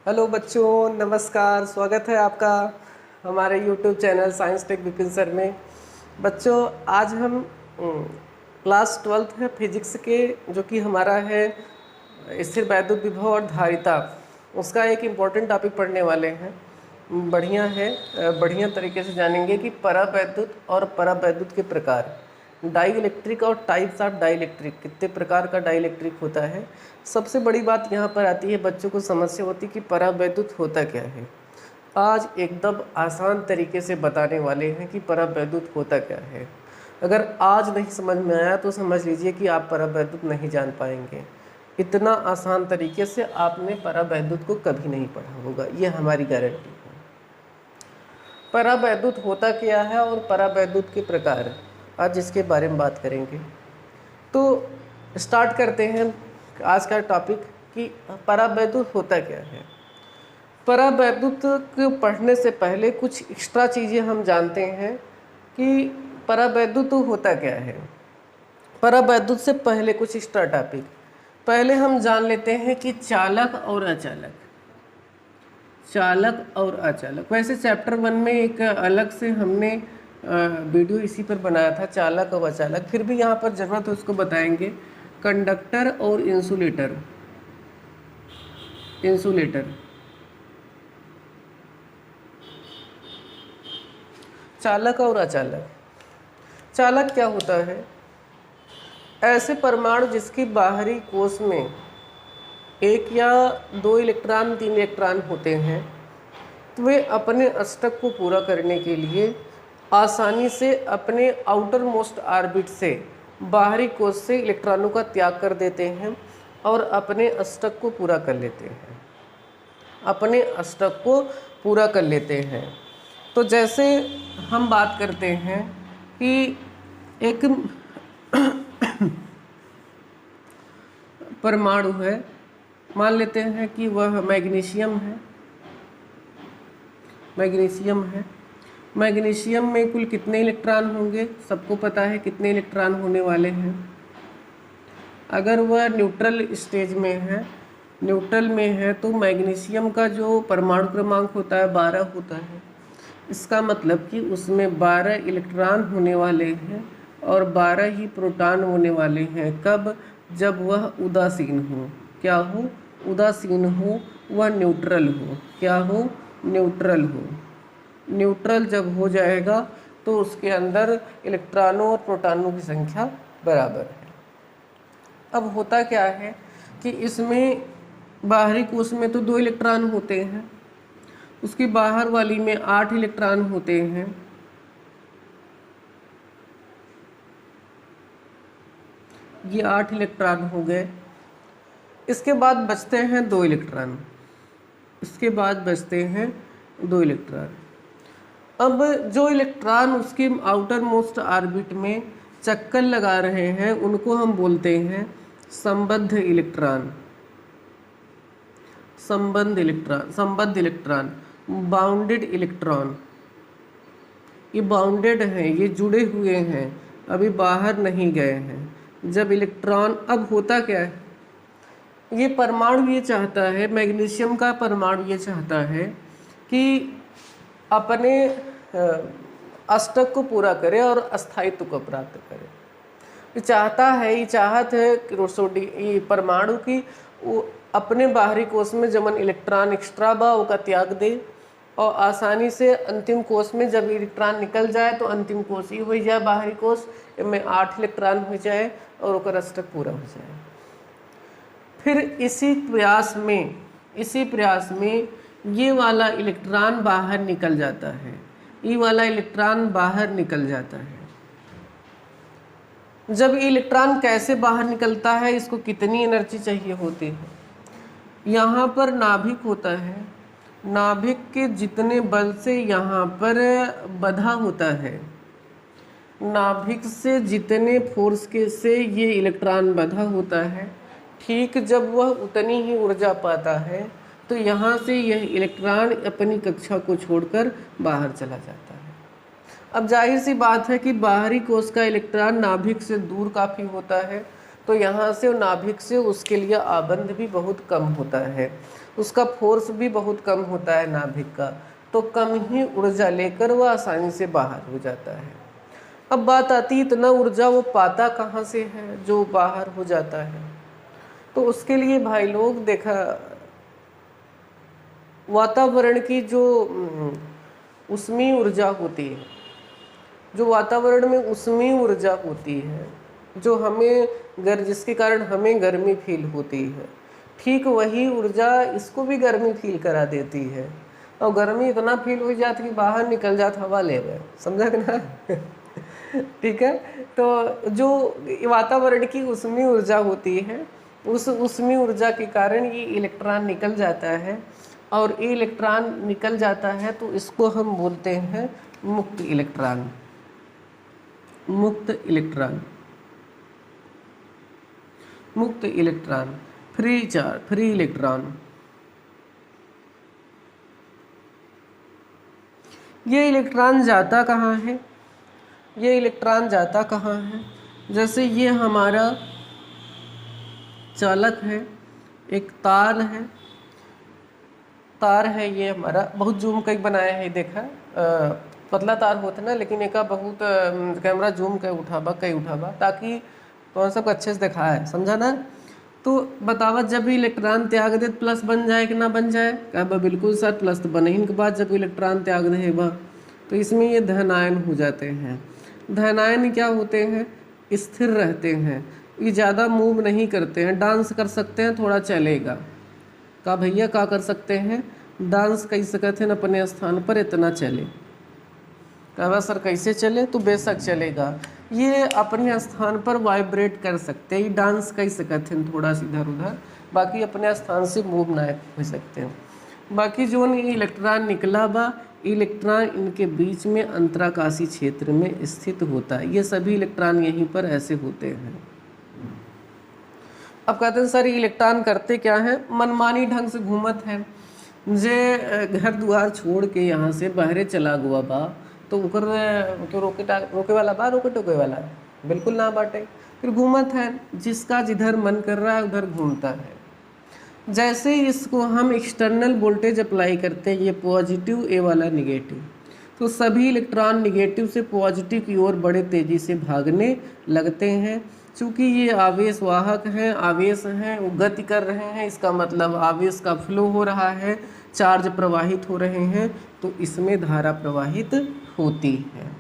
Hello बच्चों, नमस्कार। स्वागत है आपका हमारे YouTube channel science tech Vipin sir में। बच्चों, आज हम क्लास 12th है फिजिक्स के, जो कि हमारा है स्थिर वैद्युत विभव और धारिता, उसका एक इम्पोर्टेंट टॉपिक पढ़ने वाले हैं। बढ़िया है, बढ़िया तरीके से जानेंगे कि परावैद्युत और परावैद्युत के प्रकार, डाई इलेक्ट्रिक और टाइप्स ऑफ डाई इलेक्ट्रिक, कितने प्रकार का डाई इलेक्ट्रिक होता है। सबसे बड़ी बात यहाँ पर आती है, बच्चों को समस्या होती है कि परावैद्युत होता क्या है। आज एकदम आसान तरीके से बताने वाले हैं कि परावैद्युत होता क्या है। अगर आज नहीं समझ में आया तो समझ लीजिए कि आप परावैद्युत नहीं जान पाएंगे। इतना आसान तरीके से आपने परावैद्युत को कभी नहीं पढ़ा होगा, ये हमारी गारंटी है। परावैद्युत होता क्या है और परावैद्युत के प्रकार, आज इसके बारे में बात करेंगे। तो स्टार्ट करते हैं आज का टॉपिक कि परावैद्युत होता क्या है। परावैद्युत को पढ़ने से पहले कुछ एक्स्ट्रा चीज़ें हम जानते हैं कि परावैद्युत होता क्या है। परावैद्युत से पहले कुछ एक्स्ट्रा टॉपिक, पहले हम जान लेते हैं कि चालक और अचालक। चालक और अचालक, वैसे चैप्टर 1 में एक अलग से हमने वीडियो इसी पर बनाया था, चालक और अचालक। फिर भी यहाँ पर ज़रूरत है उसको बताएंगे। कंडक्टर और इंसुलेटर। चालक और अचालक। चालक क्या होता है? ऐसे परमाणु जिसकी बाहरी कोश में 1 या 2 इलेक्ट्रॉन 3 इलेक्ट्रॉन होते हैं, तो वे अपने अष्टक को पूरा करने के लिए आसानी से अपने आउटर मोस्ट ऑर्बिट से, बाहरी कोश से इलेक्ट्रॉनों का त्याग कर देते हैं और अपने अष्टक को पूरा कर लेते हैं। अपने अष्टक को पूरा कर लेते हैं। तो जैसे हम बात करते हैं कि एक परमाणु है, मान लेते हैं कि वह मैग्नीशियम है। मैग्नीशियम में कुल कितने इलेक्ट्रॉन होंगे? सबको पता है कितने इलेक्ट्रॉन होने वाले हैं। अगर वह न्यूट्रल स्टेज में है, न्यूट्रल में है, तो मैग्नीशियम का जो परमाणु क्रमांक होता है 12 होता है। इसका मतलब कि उसमें 12 इलेक्ट्रॉन होने वाले हैं और 12 ही प्रोटॉन होने वाले हैं। कब? जब वह उदासीन हो। क्या हो? उदासीन हो, वह न्यूट्रल हो। क्या हो? न्यूट्रल हो। न्यूट्रल जब हो जाएगा तो उसके अंदर इलेक्ट्रॉनों और प्रोटॉनों की संख्या बराबर है। अब होता क्या है कि इसमें बाहरी कोश में तो 2 इलेक्ट्रॉन होते हैं, उसकी बाहर वाली में 8 इलेक्ट्रॉन होते हैं। ये 8 इलेक्ट्रॉन हो गए। इसके बाद बचते हैं 2 इलेक्ट्रॉन। अब जो इलेक्ट्रॉन उसके आउटर मोस्ट ऑर्बिट में चक्कर लगा रहे हैं उनको हम बोलते हैं संबद्ध इलेक्ट्रॉन। Bounded electron. ये बाउंडेड हैं, ये जुड़े हुए हैं, अभी बाहर नहीं गए हैं। जब इलेक्ट्रॉन, अब होता क्या है, ये परमाणु ये चाहता है, मैग्नीशियम का परमाणु ये चाहता है कि अपने अष्टक को पूरा करे और अस्थायित्व को प्राप्त करे। ये चाहता है, ये चाहत है ये परमाणु की वो अपने बाहरी कोश में जमन इलेक्ट्रॉन एक्स्ट्रा बा ओका त्याग दे और आसानी से अंतिम कोश में जब इलेक्ट्रॉन निकल जाए तो अंतिम कोश ही हो जाए, बाहरी कोश में 8 इलेक्ट्रॉन हो जाए और ओकर अष्टक पूरा हो जाए। फिर इसी प्रयास में ये वाला इलेक्ट्रॉन बाहर निकल जाता है। जब इलेक्ट्रॉन कैसे बाहर निकलता है, इसको कितनी एनर्जी चाहिए होती है। यहाँ पर नाभिक होता है, नाभिक के जितने बल से यहाँ पर बंधा होता है, नाभिक से जितने फोर्स के से ये इलेक्ट्रॉन बंधा होता है, ठीक जब वह उतनी ही ऊर्जा पाता है तो यहाँ से यह इलेक्ट्रॉन अपनी कक्षा को छोड़कर बाहर चला जाता है। अब जाहिर सी बात है कि बाहरी कोश का इलेक्ट्रॉन नाभिक से दूर काफ़ी होता है, तो यहाँ से नाभिक से उसके लिए आबंध भी बहुत कम होता है, उसका फोर्स भी बहुत कम होता है नाभिक का, तो कम ही ऊर्जा लेकर वह आसानी से बाहर हो जाता है। अब बात आती है इतना ऊर्जा वो पाता कहाँ से है जो बाहर हो जाता है। तो उसके लिए भाई लोग देखा, वातावरण की जो ऊष्मीय ऊर्जा होती है, जो वातावरण में ऊष्मीय ऊर्जा होती है, जो हमें जिसके कारण हमें गर्मी फील होती है, ठीक वही ऊर्जा इसको भी गर्मी फील करा देती है। और गर्मी इतना फील हो जाती कि बाहर निकल जात हवा ले गए, समझा कि ना? ठीक है। तो जो वातावरण की ऊष्मीय ऊर्जा होती है, उस ऊष्मीय ऊर्जा के कारण ये इलेक्ट्रॉन निकल जाता है, और ये इलेक्ट्रॉन निकल जाता है तो इसको हम बोलते हैं मुक्त इलेक्ट्रॉन। मुक्त इलेक्ट्रॉन, मुक्त इलेक्ट्रॉन, फ्री इलेक्ट्रॉन। ये इलेक्ट्रॉन जाता कहाँ है? ये इलेक्ट्रॉन जाता कहाँ है? जैसे ये हमारा चालक है, एक तार है, तार है ये हमारा, बहुत जूम करके बनाया है, देखा पतला तार होता है ना, लेकिन एक बहुत कैमरा जूम कर उठावा ताकि तो सब अच्छे से दिखा है, समझा ना? तो बतावा जब इलेक्ट्रॉन त्याग दे प्लस बन जाए कि ना बन जाए? कहा बिल्कुल सर, प्लस तो बने ही के बाद जब इलेक्ट्रॉन त्याग दे बा, तो इसमें ये धनायन हो जाते हैं। धनायन क्या होते हैं? स्थिर रहते हैं, ये ज़्यादा मूव नहीं करते हैं, डांस कर सकते हैं, थोड़ा चलेगा। का भैया क्या कर सकते हैं? डांस कर सकते हैं अपने स्थान पर, इतना चले। कहा सर कैसे चले? तो बेशक चलेगा, ये अपने स्थान पर वाइब्रेट कर सकते हैं, डांस कर सकते हैं थोड़ा सा इधर उधर, बाकी अपने स्थान से मूव ना हो सकते हैं। बाकी जो इलेक्ट्रॉन निकला बा, इलेक्ट्रॉन इनके बीच में अंतराकाशी क्षेत्र में स्थित होता है। ये सभी इलेक्ट्रॉन यहीं पर ऐसे होते हैं। अब कहते हैं सर इलेक्ट्रॉन करते क्या है? मनमानी ढंग से घूमत है, जे घर द्वार छोड़ के यहाँ से बाहरे चला गुआ बा, तो उकर क्यों रोके वाला बा, रोके टोके वाला बिल्कुल ना बाटे, फिर घूमत है, जिसका जिधर मन कर रहा है उधर घूमता है। जैसे इसको हम एक्सटर्नल वोल्टेज अप्लाई करते हैं, ये पॉजिटिव, ए वाला निगेटिव, तो सभी इलेक्ट्रॉन निगेटिव से पॉजिटिव की ओर बड़े तेजी से भागने लगते हैं। चूँकि ये आवेश वाहक हैं, आवेश हैं, वो गति कर रहे हैं, इसका मतलब आवेश का फ्लो हो रहा है, चार्ज प्रवाहित हो रहे हैं, तो इसमें धारा प्रवाहित होती है।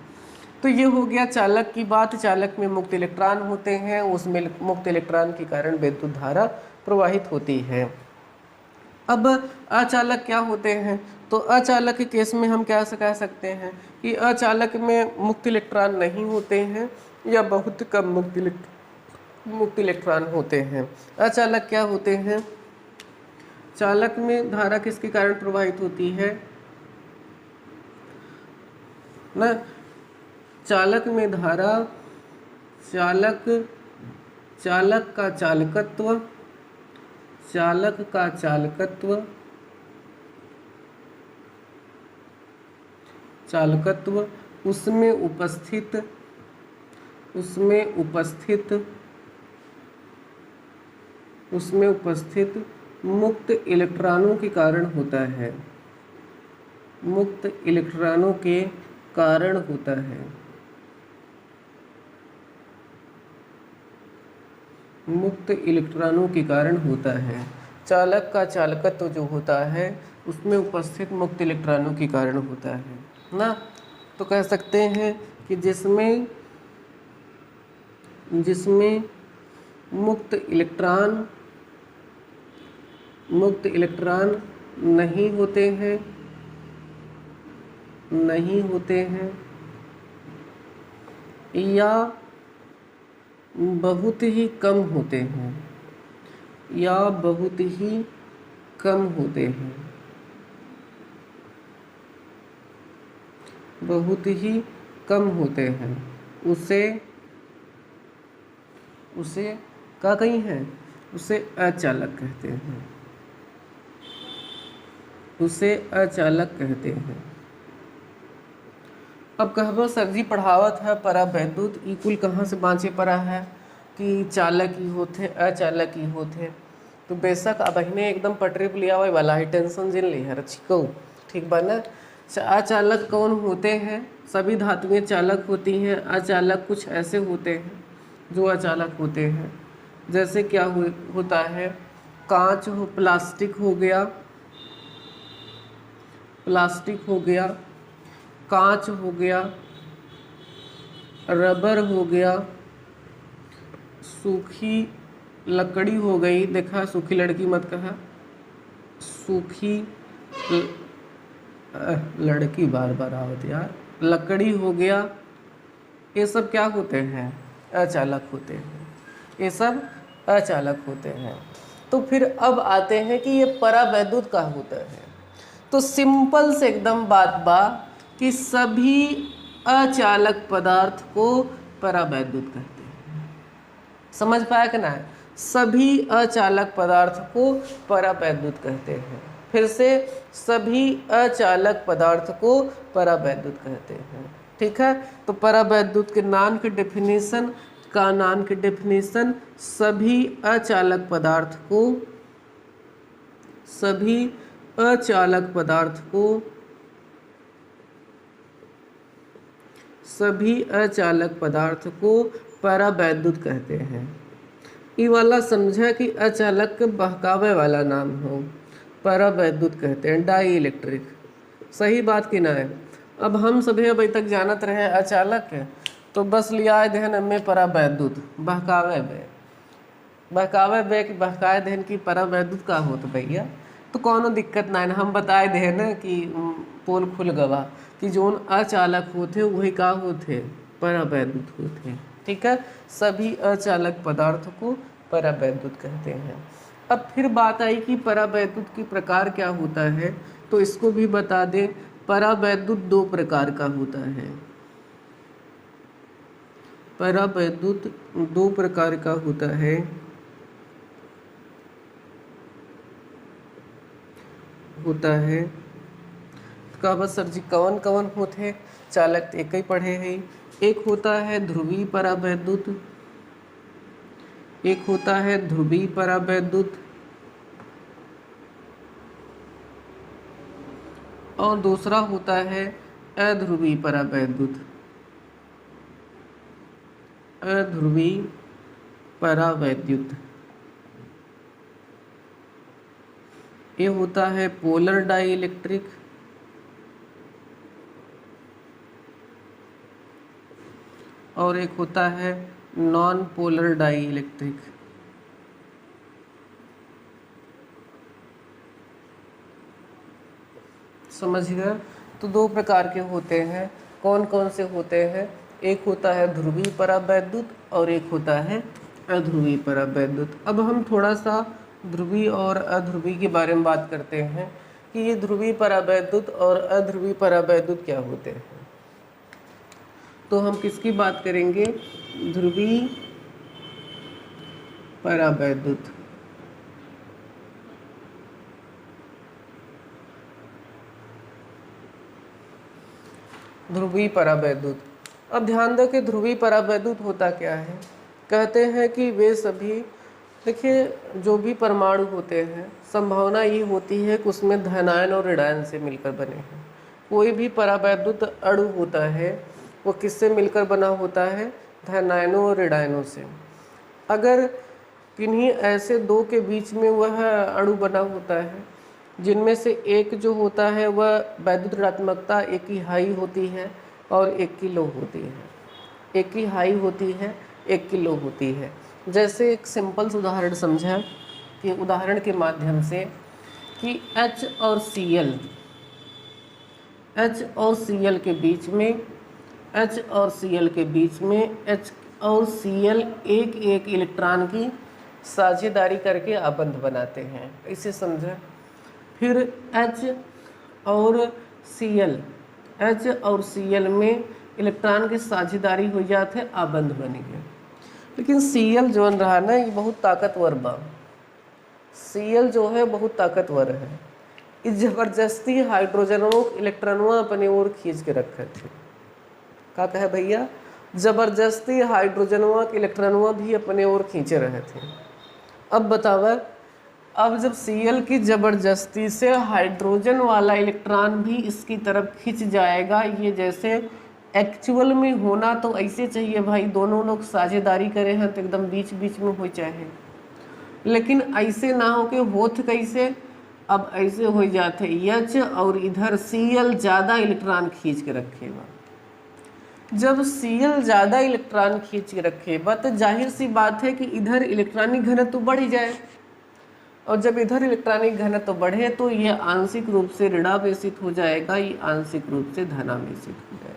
तो ये हो गया चालक की बात। चालक में मुक्त इलेक्ट्रॉन होते हैं, उसमें मुक्त इलेक्ट्रॉन के कारण विद्युत धारा प्रवाहित होती है। अब अचालक क्या होते हैं? तो अचालक के केस में हम क्या कह सकते हैं कि अचालक में मुक्त इलेक्ट्रॉन नहीं होते हैं, या बहुत कम मुक्त इलेक्ट्रॉन होते हैं। अचालक क्या होते हैं? चालक में धारा किसके कारण प्रवाहित होती है ना? चालक में धारा, चालक का चालकत्व, चालक का चालकत्व, उसमें उपस्थित मुक्त इलेक्ट्रॉनों के कारण होता है, मुक्त इलेक्ट्रॉनों के कारण होता है, मुक्त इलेक्ट्रॉनों के कारण होता है। चालक का चालकत्व जो होता है उसमें उपस्थित मुक्त इलेक्ट्रॉनों के कारण होता है ना। तो कह सकते हैं कि जिसमें मुक्त इलेक्ट्रॉन नहीं होते हैं या बहुत ही कम होते हैं, उसे क्या कहीं है? उसे अचालक कहते हैं, अब कहबो सर जी पढ़ावत है परा वैद्युत ई कुल कहाँ से बाँचे पड़ा है? कि चालक ही होते अचालक ही होते। तो बेशक अब हमें एकदम पटरी पर लिया वाला है, टेंशन जिन ली है रचिको, ठीक बा ना। अचालक कौन होते हैं? सभी धातुएं चालक होती हैं। अचालक कुछ ऐसे होते हैं जो अचालक होते हैं। जैसे क्या होता है, कांच हो, प्लास्टिक हो गया, प्लास्टिक हो गया, कांच हो गया, रबर हो गया, सूखी लकड़ी हो गई। देखा, सूखी लड़की मत कहा, सूखी लड़की बार बार आवत यार, लकड़ी हो गया। ये सब क्या होते हैं? अचालक होते हैं। ये सब अचालक होते हैं। तो फिर अब आते हैं कि ये परावैद्युत का होता है। तो सिंपल से एकदम बात बा कि सभी अचालक पदार्थ को परावैद्युत कहते हैं। समझ पाया कि ना? सभी अचालक पदार्थ को परावैद्युत कहते हैं। फिर से, सभी अचालक पदार्थ को परावैद्युत कहते हैं। ठीक है। तो परावैद्युत के नाम की डेफिनेशन का नाम की डेफिनेशन, सभी अचालक पदार्थ को, सभी अचालक पदार्थ को, सभी अचालक पदार्थ को परावैद्युत कहते हैं। ये वाला समझा कि अचालक के बहकावे वाला नाम हो, परावैद्युत कहते हैं, डाई इलेक्ट्रिक। सही बात की ना है। अब हम सभी अभी तक जानत रहे अचालक है, तो बस लिया देहन में परावैद्युत, बहकावे बे, बहकावे बे कि बहकाए देहन की परावैद्युत का होत भैया। तो कोनो दिक्कत ना है, हम बताए दे ना कि पोल खुल गवा कि जोन अचालक होते वही का होते, परावैद्युत होते। ठीक है। सभी अचालक पदार्थ को परावैद्युत कहते हैं। अब फिर बात आई कि परावैद्युत की प्रकार क्या होता है, तो इसको भी बता दें। परावैद्युत दो प्रकार का होता है। परावैद्युत दो प्रकार का होता है। का बस सर जी कौन कौन होते चालक? एक ही पढ़े हैं। एक होता है ध्रुवीय परावैद्युत, एक होता है ध्रुवीय परावैद्युत, और दूसरा होता है अध्रुवीय परावैद्युत। अध्रुवीय परावैद्युत ये होता है पोलर डाई इलेक्ट्रिक, और एक होता है नॉन पोलर डाई इलेक्ट्रिक। समझ गए? तो दो प्रकार के होते हैं। कौन कौन से होते हैं? एक होता है ध्रुवीय परावैद्युत और एक होता है अध्रुवीय परावैद्युत। अब हम थोड़ा सा ध्रुवीय और अध्रुवीय के बारे में बात करते हैं कि ये ध्रुवीय परावैद्युत और अध्रुवीय परावैद्युत क्या होते हैं। तो हम किसकी बात करेंगे? ध्रुवीय परावैद्युत। ध्रुवीय परावैद्युत। अब ध्यान दो कि ध्रुवीय परावैद्युत होता क्या है। कहते हैं कि वे सभी, देखिए जो भी परमाणु होते हैं, संभावना ये होती है कि उसमें धनायन और ऋणायन से मिलकर बने हैं। कोई भी परावैद्युत अणु होता है वो किससे मिलकर बना होता है? धनायनों और ऋणायनों से। अगर किन्हीं ऐसे दो के बीच में वह अणु बना होता है जिनमें से एक जो होता है वह वैद्युत ऋणात्मकता एक की हाई होती है और एक की लो होती है, एक की हाई होती है, एक की लो होती है। जैसे एक सिंपल सा उदाहरण समझा कि उदाहरण के माध्यम से कि H और Cl, H और Cl के बीच में, H और Cl के बीच में H और Cl एक एक इलेक्ट्रॉन की साझेदारी करके आबंध बनाते हैं, इसे समझा। फिर H और Cl, H और Cl में इलेक्ट्रॉन की साझेदारी हो जाते हैं, आबंध बनेंगे। लेकिन Cl जो रहा ना ये बहुत ताकतवर बा। Cl जो है बहुत ताकतवर है। इस जबरदस्ती हाइड्रोजनों इलेक्ट्रॉनों अपने ओर खींच के रखे थे। क्या कहे भैया? ज़बरदस्ती हाइड्रोजनवा के इलेक्ट्रॉनवा भी अपने ओर खींचे रहे थे। अब बतावा, अब जब Cl की ज़बरदस्ती से हाइड्रोजन वाला इलेक्ट्रॉन भी इसकी तरफ खिंच जाएगा, ये जैसे एक्चुअल में होना तो ऐसे चाहिए भाई, दोनों लोग साझेदारी करे हैं तो एकदम बीच बीच में हो चाहे, लेकिन ऐसे ना हो के होत कैसे, अब ऐसे हो जाते H और इधर Cl ज़्यादा इलेक्ट्रॉन खींच के रखेगा। जब Cl ज़्यादा इलेक्ट्रॉन खींच के रखेगा तो जाहिर सी बात है कि इधर इलेक्ट्रॉनिक घनत्व बढ़ जाए, और जब इधर इलेक्ट्रॉनिक घनत्व बढ़े तो ये आंशिक रूप से ऋणावेशित हो जाएगा, ये आंशिक रूप से धनावेशित हो जाएगा।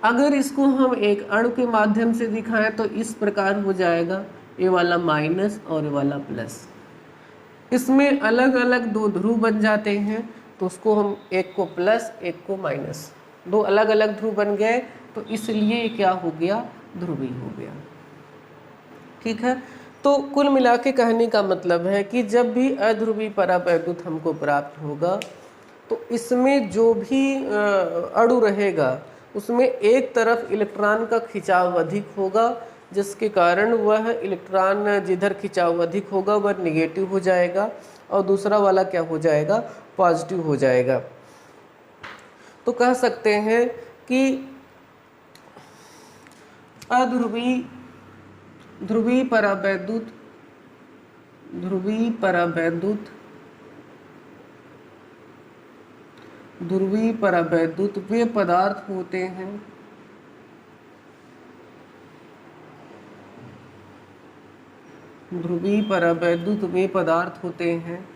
अगर इसको हम एक अणु के माध्यम से दिखाएं तो इस प्रकार हो जाएगा, ये वाला माइनस और ये वाला प्लस। इसमें अलग अलग दो ध्रुव बन जाते हैं, तो उसको हम एक को प्लस एक को माइनस, दो अलग अलग ध्रुव बन गए, तो इसलिए ये क्या हो गया, ध्रुवीय हो गया। ठीक है, तो कुल मिला के कहने का मतलब है कि जब भी अध्रुवीय परावैद्युत हमको प्राप्त होगा तो इसमें जो भी अणु रहेगा उसमें एक तरफ इलेक्ट्रॉन का खिंचाव अधिक होगा, जिसके कारण वह इलेक्ट्रॉन जिधर खिंचाव अधिक होगा वह निगेटिव हो जाएगा और दूसरा वाला क्या हो जाएगा, पॉजिटिव हो जाएगा। तो कह सकते हैं कि अध्रुवीय ध्रुवीय परावैद्युत वे पदार्थ होते हैं ध्रुवीय परावैद्युत वे पदार्थ होते हैं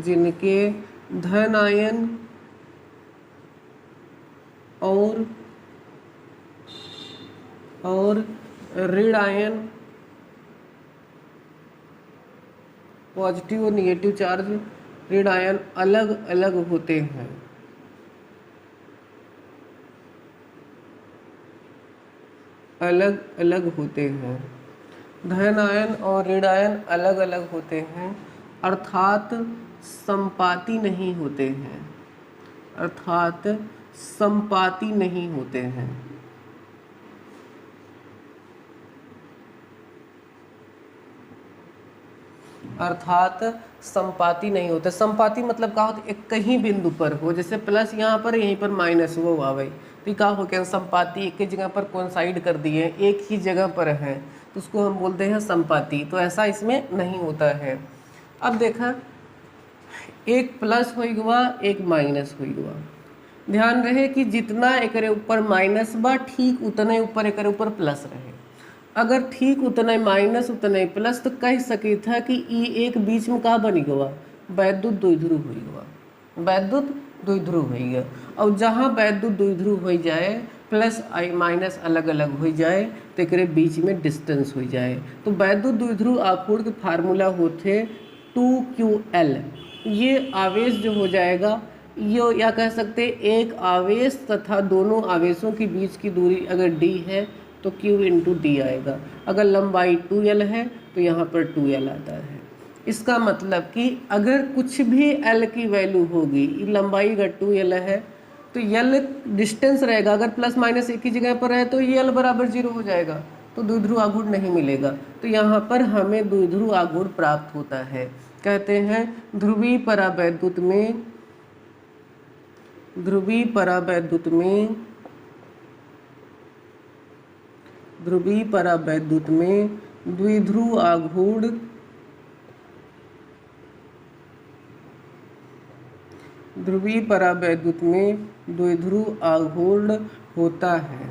जिनके धन आयन और ऋण आयन, पॉजिटिव और निगेटिव चार्ज ऋण आयन अलग अलग होते हैं। अलग अलग होते हैं, धन आयन और ऋण आयन अलग अलग होते हैं, अर्थात संपाती नहीं होते हैं, अर्थात संपाती नहीं होते हैं। अर्थात संपाती नहीं होते। संपाती मतलब क्या होता है, एक कहीं बिंदु पर हो, जैसे प्लस यहाँ पर यहीं पर माइनस वो हुआ भाई, तो क्या हो गया, संपाती एक ही जगह पर कोइंसाइड कर दिए, एक ही जगह पर है, तो उसको हम बोलते हैं संपाती। तो ऐसा इसमें नहीं होता है। अब देखा, एक प्लस हो गया एक माइनस हो गया, ध्यान रहे कि जितना एक ऊपर माइनस बा ठीक उतने ऊपर एक ऊपर प्लस रहे। अगर ठीक उतने माइनस उतने प्लस तो कह सके था कि ई एक बीच में का बनी गवा, वैद्युत द्विध्रुव हो गया, वैद्युत द्विध्रुव हो गया। और जहाँ वैद्युत द्विध्रुव हो जाए प्लस आई माइनस अलग अलग हो जाए तो एक बीच में डिस्टेंस हो जाए, तो वैद्युत द्विध्रुव आपूर्ति के फार्मूला होते 2ql। ये आवेश जो हो जाएगा, ये या कह सकते एक आवेश तथा दोनों आवेशों के बीच की दूरी अगर d है तो q इंटू डी आएगा। अगर लंबाई 2l है तो यहाँ पर 2l आता है। इसका मतलब कि अगर कुछ भी l की वैल्यू होगी, लंबाई अगर 2l है तो l डिस्टेंस रहेगा, अगर प्लस माइनस एक ही जगह पर है तो ये l बराबर 0 हो जाएगा, तो द्विध्रुव आघूर्ण नहीं मिलेगा। तो यहाँ पर हमें द्विध्रुव आघूर्ण प्राप्त होता है। कहते हैं ध्रुवीय परावैद्युत में द्विध्रुव आघूर्ण होता है।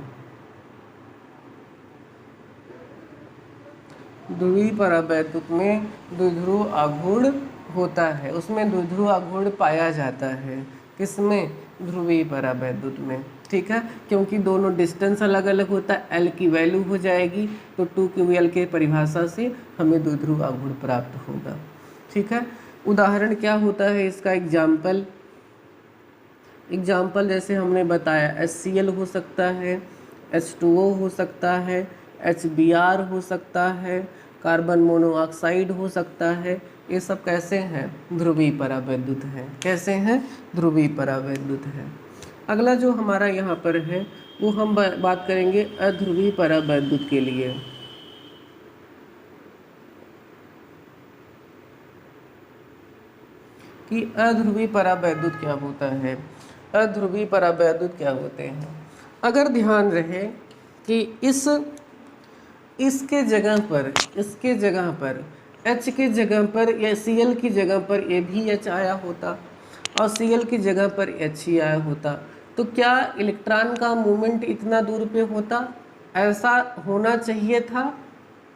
ध्रुवीय परावैद्युत में द्विध्रुव आघूर्ण होता है, उसमें द्विध्रुव आघूर्ण पाया जाता है। किसमें, ध्रुवीय परावैद्युत में। ठीक है, क्योंकि दोनों डिस्टेंस अलग अलग होता है, एल की वैल्यू हो जाएगी तो 2ql के परिभाषा से हमें द्विध्रुव आघूर्ण प्राप्त होगा। ठीक है, उदाहरण क्या होता है इसका, एग्जाम्पल जैसे हमने बताया HCl हो सकता है, H2O हो सकता है, HBr हो सकता है, कार्बन मोनोऑक्साइड हो सकता है, ये सब कैसे हैं? ध्रुवीय परावैद्युत हैं। कैसे हैं? ध्रुवीय परावैद्युत हैं। अगला जो हमारा यहाँ पर है वो हम बात करेंगे अध्रुवीय परावैद्युत के लिए। कि अध्रुवीय परावैद्युत क्या होता है, अध्रुवीय परावैद्युत क्या होते हैं। अगर ध्यान रहे कि इसके जगह पर H के जगह पर या Cl की जगह पर ए भी H आया होता और Cl की जगह पर H ही आया होता, तो क्या इलेक्ट्रॉन का मूवमेंट इतना दूर पे होता? ऐसा होना चाहिए था,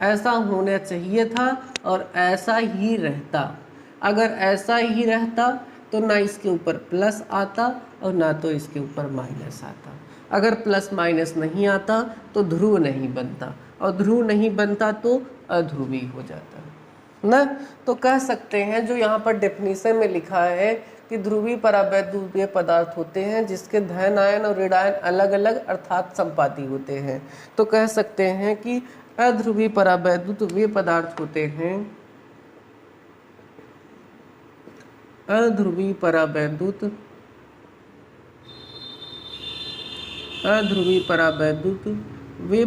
ऐसा होना चाहिए था और ऐसा ही रहता। अगर ऐसा ही रहता तो ना इसके ऊपर प्लस आता और ना तो इसके ऊपर माइनस आता। अगर प्लस माइनस नहीं आता तो ध्रुव नहीं बनता, और ध्रुव नहीं बनता तो अध्रुवीय हो जाता ना। तो कह सकते हैं जो यहाँ पर डेफिनेशन में लिखा है कि ध्रुवीय परावैद्युत पदार्थ होते हैं जिसके धन आयन और ऋण आयन अलग अलग अर्थात संपाती होते हैं। तो कह सकते हैं कि अध्रुवीय परावैद्युत वे पदार्थ होते हैं, अध्रुवीय परावैद्युत वे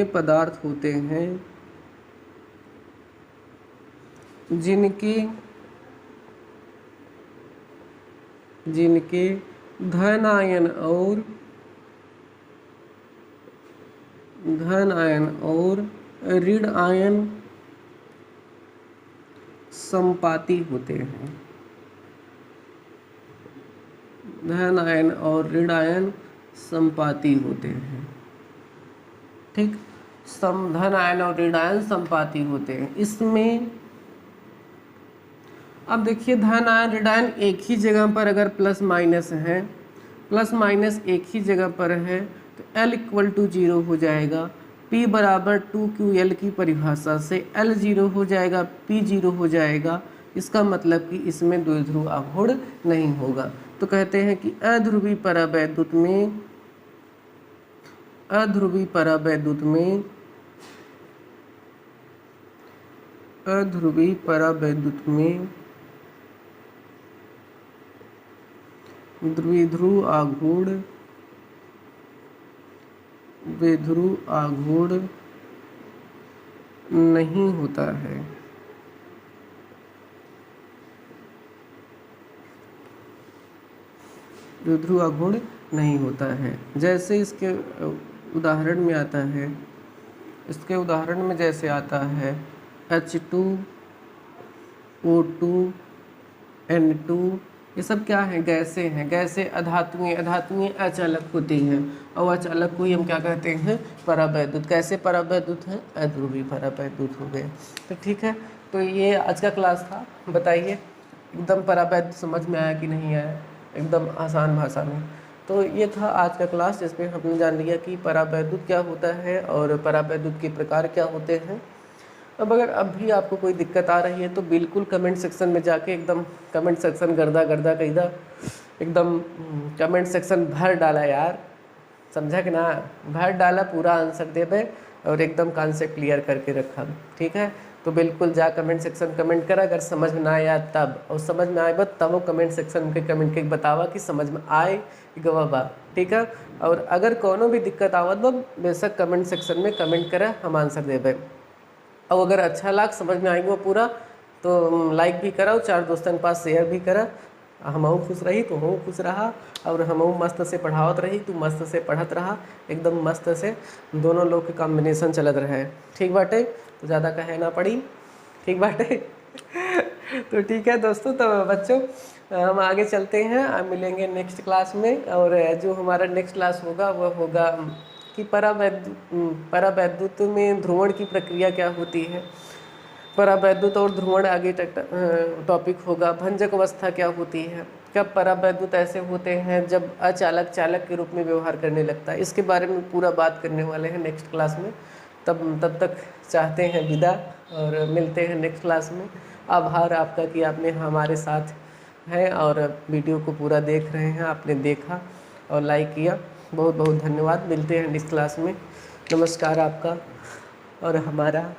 पदार्थ होते हैं जिनके धन आयन और ऋण आयन संपाती होते हैं। धन आयन और ऋण आयन संपाती होते हैं। ठीक, धन आयन और ऋण आयन संपाती होते हैं। इसमें अब देखिए धन आयन ऋण आयन एक ही जगह पर अगर प्लस माइनस है, प्लस माइनस एक ही जगह पर है तो L = 0 हो जाएगा। P बराबर 2QL की परिभाषा से L 0 हो जाएगा, P 0 हो जाएगा। इसका मतलब कि इसमें द्विध्रुव आघूर्ण नहीं होगा। तो कहते हैं कि अध्रुवीय परावैद्युत में द्विध्रुव आघूर्ण नहीं होता है। द्विध्रुव आघूर्ण नहीं होता है। जैसे इसके उदाहरण में आता है, इसके उदाहरण में जैसे आता है H2O2 N2, ये सब क्या है? गैसें हैं। गैसें अधातुएं अचालक होती हैं और अचालक को ही हम क्या कहते हैं? परावैद्युत। कैसे परावैद्युत हैं? अध्रुवीय परावैद्युत हो गए। तो ठीक है, तो ये आज का क्लास था। बताइए एकदम परावैद्युत समझ में आया कि नहीं आया? एकदम आसान भाषा में। तो ये था आज का क्लास जिसमें हमने जान लिया कि परावैद्युत क्या होता है और परावैद्युत के प्रकार क्या होते हैं। अब अगर अब भी आपको कोई दिक्कत आ रही है तो बिल्कुल कमेंट सेक्शन में जाके एकदम कमेंट सेक्शन गर्दा कईदा, एकदम कमेंट सेक्शन भर डाला यार, समझा कि ना? भर डाला, पूरा आंसर देवे और एकदम कॉन्सेप्ट क्लियर करके रखा। ठीक है, तो बिल्कुल जा कमेंट सेक्शन कमेंट करा। अगर समझ में ना आया तब, और समझ में आए तब वो कमेंट सेक्शन के कमेंट के बतावा कि समझ में आए गवा। ठीक है, और अगर कोनो भी दिक्कत आवत बा बेशक कमेंट सेक्शन में कमेंट करा, हम आंसर देवे। और अगर अच्छा लाग, समझ में आएगा पूरा, तो लाइक भी करा और 4 दोस्तों के पास शेयर भी करा। हमहू खुश रही तो हूँ खुश रहा, और हमहू मस्त से पढ़ावत रही तो मस्त से पढ़त रहा, एकदम मस्त से दोनों लोग के कॉम्बिनेशन चलत रहे। ठीक बाटे, तो ज़्यादा कहे ना पड़ी। ठीक बाटे तो ठीक है दोस्तों, तो बच्चों हम आगे चलते हैं, अब मिलेंगे नेक्स्ट क्लास में। और जो हमारा नेक्स्ट क्लास होगा वह होगा कि परावैद्युत में ध्रुवण की प्रक्रिया क्या होती है। परावैद्युत और ध्रुवण आगे टॉपिक होगा। भंजक अवस्था क्या होती है, कब परावैद्युत ऐसे होते हैं जब अचालक चालक के रूप में व्यवहार करने लगता है, इसके बारे में पूरा बात करने वाले हैं नेक्स्ट क्लास में। तब तक चाहते हैं विदा और मिलते हैं नेक्स्ट क्लास में। आभार आपका कि आपने हमारे साथ हैं और वीडियो को पूरा देख रहे हैं, आपने देखा और लाइक किया, बहुत बहुत धन्यवाद। मिलते हैं नेक्स्ट क्लास में। नमस्कार आपका और हमारा।